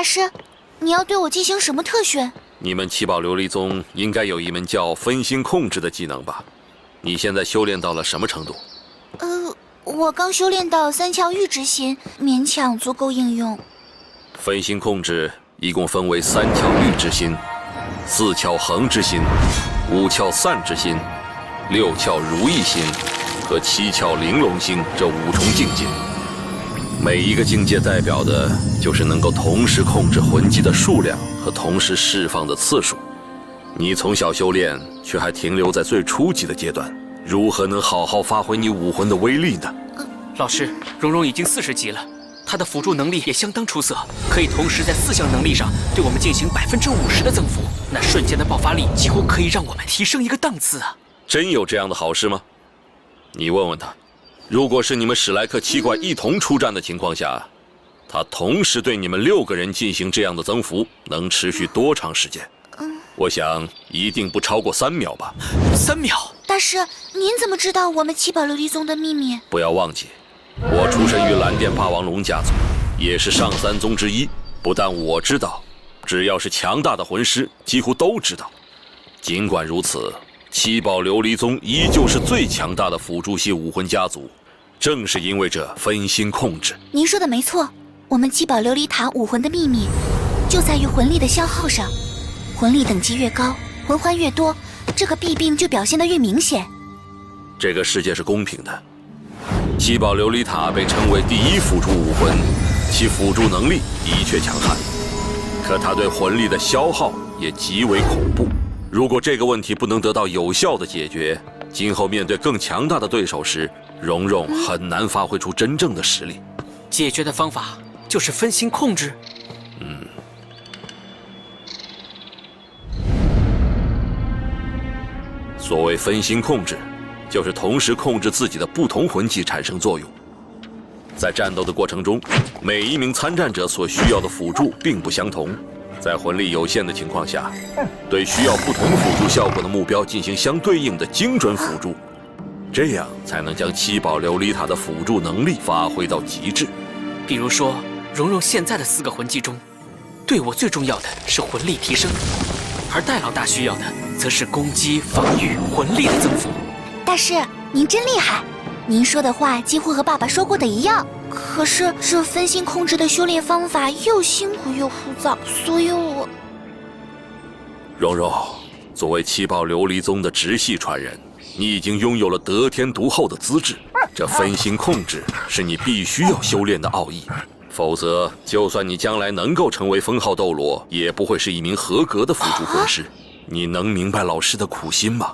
大师，你要对我进行什么特训？你们七宝琉璃宗应该有一门叫分心控制的技能吧？你现在修炼到了什么程度？我刚修炼到3窍玉之心，勉强足够应用。分心控制一共分为3窍玉之心、4窍恒之心、5窍散之心、6窍如意心和7窍玲珑心这5重境界。每一个境界代表的就是能够同时控制魂技的数量和同时释放的次数。你从小修炼，却还停留在最初级的阶段，如何能好好发挥你武魂的威力呢？老师，蓉蓉已经40级了，她的辅助能力也相当出色，可以同时在4项能力上对我们进行50%的增幅，那瞬间的爆发力几乎可以让我们提升一个档次啊！真有这样的好事吗？你问问他，如果是你们史莱克7怪一同出战的情况下，他同时对你们6个人进行这样的增幅，能持续多长时间？我想一定不超过3秒吧。3秒？大师，您怎么知道我们七宝琉璃宗的秘密？不要忘记，我出身于蓝电霸王龙家族，也是上3宗之一。不但我知道，只要是强大的魂师，几乎都知道。尽管如此，七宝琉璃宗依旧是最强大的辅助系武魂家族。正是因为这分心控制。您说的没错，我们七宝琉璃塔武魂的秘密，就在于魂力的消耗上。魂力等级越高，魂环越多，这个弊病就表现得越明显。这个世界是公平的，七宝琉璃塔被称为第1辅助武魂，其辅助能力的确强悍，可它对魂力的消耗也极为恐怖。如果这个问题不能得到有效的解决，今后面对更强大的对手时，蓉蓉很难发挥出真正的实力。解决的方法就是分心控制。所谓分心控制，就是同时控制自己的不同魂技产生作用。在战斗的过程中，每一名参战者所需要的辅助并不相同，在魂力有限的情况下，对需要不同辅助效果的目标进行相对应的精准辅助，这样才能将七宝琉璃塔的辅助能力发挥到极致。比如说，蓉蓉现在的4个魂技中，对我最重要的是魂力提升，而戴老大需要的则是攻击、防御、魂力的增幅。大师，您真厉害！您说的话几乎和爸爸说过的一样。可是这分心控制的修炼方法又辛苦又枯燥，所以我……蓉蓉，作为七宝琉璃宗的直系传人，你已经拥有了得天独厚的资质。这分心控制是你必须要修炼的奥义，否则，就算你将来能够成为封号斗罗，也不会是一名合格的辅助魂师。你能明白老师的苦心吗？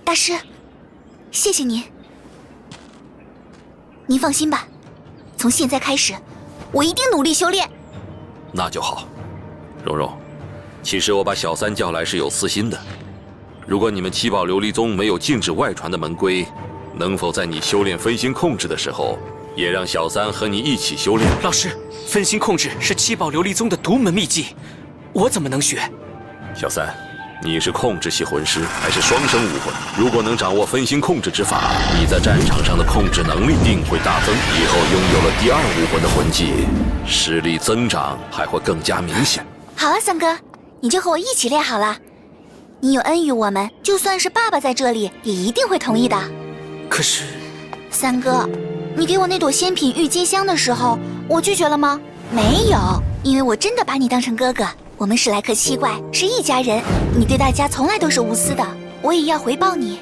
大师，谢谢您。您放心吧，从现在开始，我一定努力修炼。那就好。蓉蓉，其实我把小三叫来是有私心的。如果你们七宝琉璃宗没有禁止外传的门规，能否在你修炼分心控制的时候，也让小三和你一起修炼？老师，分心控制是七宝琉璃宗的独门秘技，我怎么能学？小三，你是控制系魂师，还是双生武魂？如果能掌握分心控制之法，你在战场上的控制能力定会大增，以后拥有了第2武魂的魂技，实力增长还会更加明显。好啊，三哥，你就和我一起练好了。你有恩于我们，就算是爸爸在这里，也一定会同意的。可是，三哥，你给我那朵仙品郁金香的时候，我拒绝了吗？没有，因为我真的把你当成哥哥。我们史莱克7怪是一家人，你对大家从来都是无私的，我也要回报你。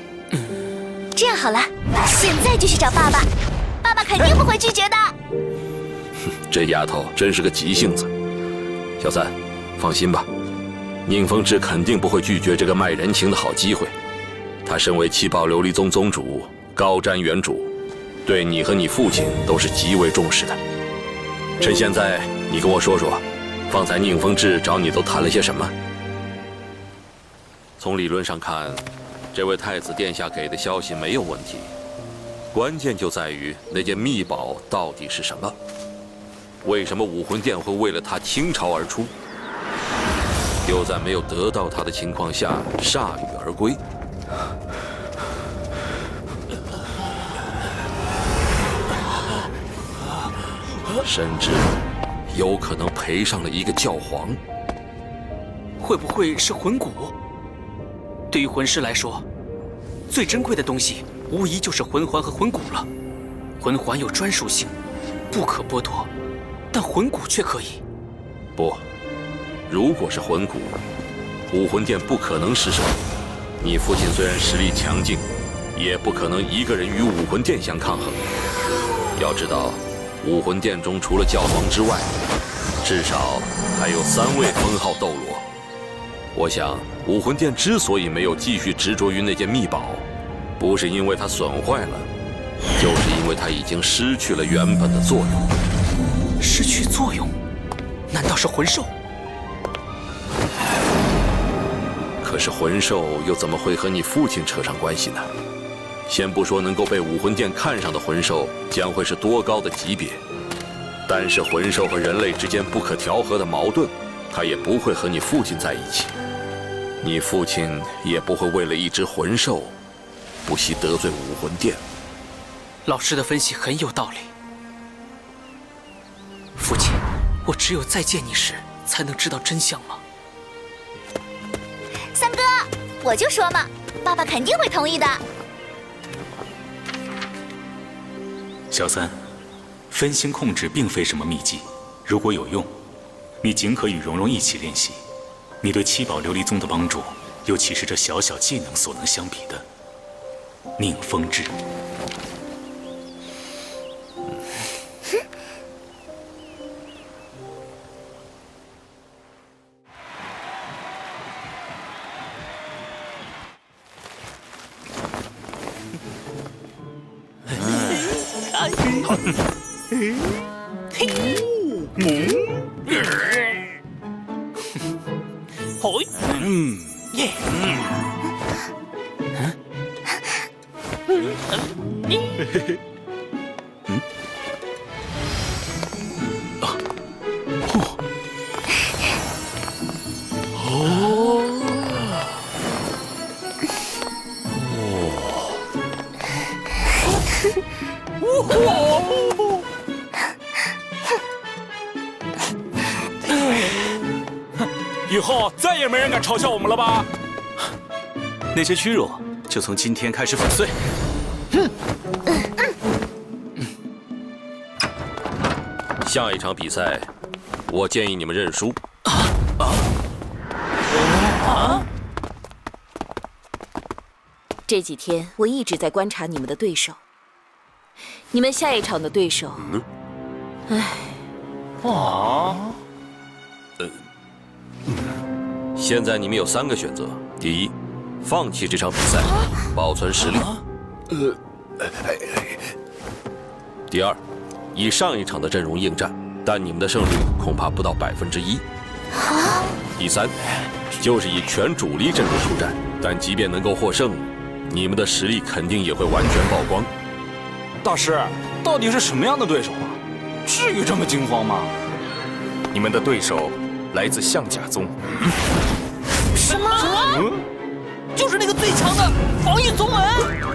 这样好了，现在就去找爸爸，爸爸肯定不会拒绝的。这丫头真是个急性子。小三，放心吧，宁风致肯定不会拒绝这个卖人情的好机会。他身为七宝琉璃宗宗主，高瞻远瞩，对你和你父亲都是极为重视的。趁现在，你跟我说说，方才宁风致找你都谈了些什么？从理论上看，这位太子殿下给的消息没有问题，关键就在于那件秘宝到底是什么？为什么武魂殿会为了他倾巢而出，又在没有得到他的情况下铩羽而归？甚至有可能赔上了一个教皇。会不会是魂骨？对于魂师来说，最珍贵的东西无疑就是魂环和魂骨了。魂环有专属性，不可剥夺，但魂骨却可以。不，如果是魂骨，武魂殿不可能失手。你父亲虽然实力强劲，也不可能一个人与武魂殿相抗衡。要知道，武魂殿中除了教皇之外，至少还有3位封号斗罗。我想，武魂殿之所以没有继续执着于那件秘宝，不是因为它损坏了，就是因为它已经失去了原本的作用。失去作用？难道是魂兽？可是魂兽又怎么会和你父亲扯上关系呢？先不说能够被武魂殿看上的魂兽将会是多高的级别，单是魂兽和人类之间不可调和的矛盾，他也不会和你父亲在一起。你父亲也不会为了一只魂兽，不惜得罪武魂殿。老师的分析很有道理。父亲，我只有再见你时，才能知道真相吗？三哥，我就说嘛，爸爸肯定会同意的。小三，分心控制并非什么秘技，如果有用，你尽可与蓉蓉一起练习。你对七宝琉璃宗的帮助，又岂是这小小技能所能相比的？宁风致。以后再也没人敢嘲笑我们了吧？那些虚弱，就从今天开始粉碎。下一场比赛，我建议你们认输。这几天我一直在观察你们的对手，你们下一场的对手，现在你们有3个选择：第一，放弃这场比赛，保存实力；第二，以上一场的阵容应战，但你们的胜率恐怕不到1%；第三，就是以全主力阵容出战，但即便能够获胜，你们的实力肯定也会完全曝光。大师，到底是什么样的对手啊？至于这么惊慌吗？你们的对手来自象甲宗。什么？就是那个最强的防御宗门。